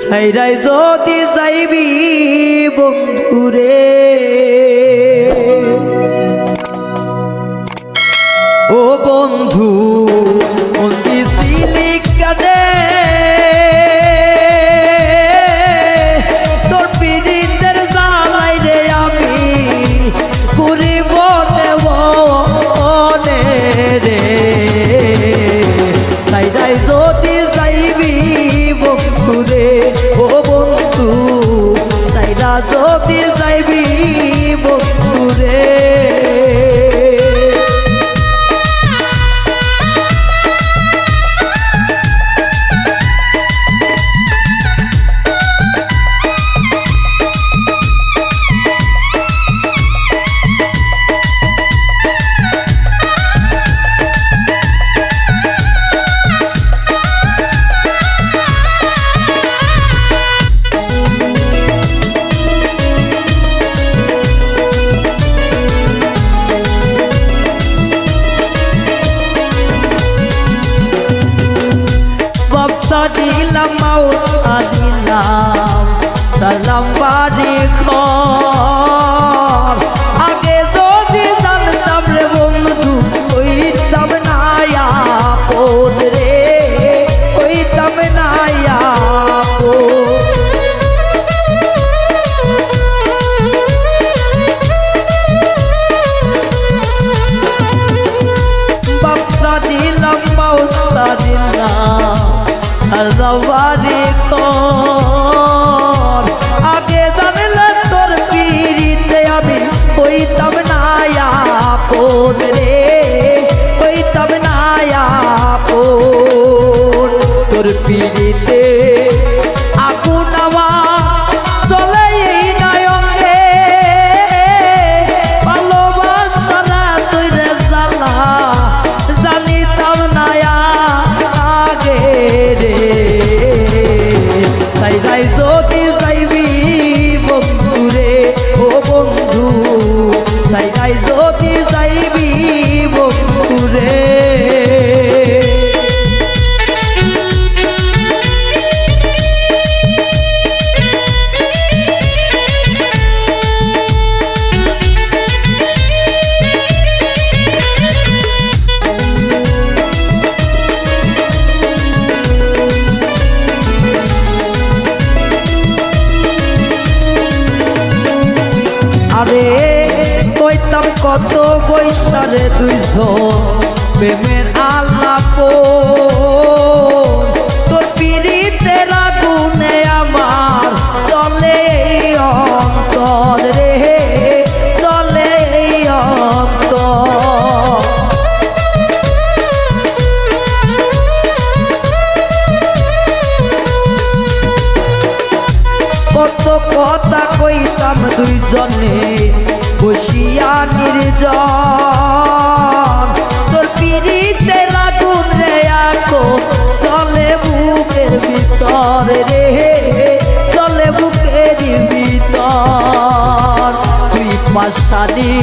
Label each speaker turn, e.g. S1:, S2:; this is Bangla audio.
S1: ছাইরাই যদি যাইবি বন্ধুরে ও বন্ধু মন্দি ছিলি কাদে তোর পীড়িতের জ্বালাই রে আমি ঘুরিব দেবনে রে ছাইরাই যদি যাইবি বন্ধুরে ও বন্ধু ছাইরা যদি যাইবি বন্ধুরে দিলাম মাওয়া দিলাম সালাম বাড়ি ঘর আগে যদি জানতাম রে বন্ধু কইতাম না আপন রে কইতাম না বাপসা দিলাম মাওয়া দিলাম আল্লাহওয়ারি তোর আগে জানলে তোর পীড়িতে আমি কইতাম না আপন রে কইতাম না আপন তোর পীড়িতে আগুন আমার চলে এই নয়নে ভালোবাসা তুই রে জ্বালা জানিতাম না আগে রে ছাইরাই যদি যাইবি বন্ধুরে ও বন্ধু ছাইরাই যদি যাইবি বন্ধুরে আরে কইতাম কত বৈশারে দুইজন প্রেমের আলাপ তোর পীড়িতের আগুনে আমার চলে অন্তর রে চলে অন্তর কত কথা কইতাম দুইজনে বসিয়া নির্জন তোর পীড়িতে লাগুন রে আকো চলে বুকের ভিতর রে চলে বুকের ভিতর তুই পাশানি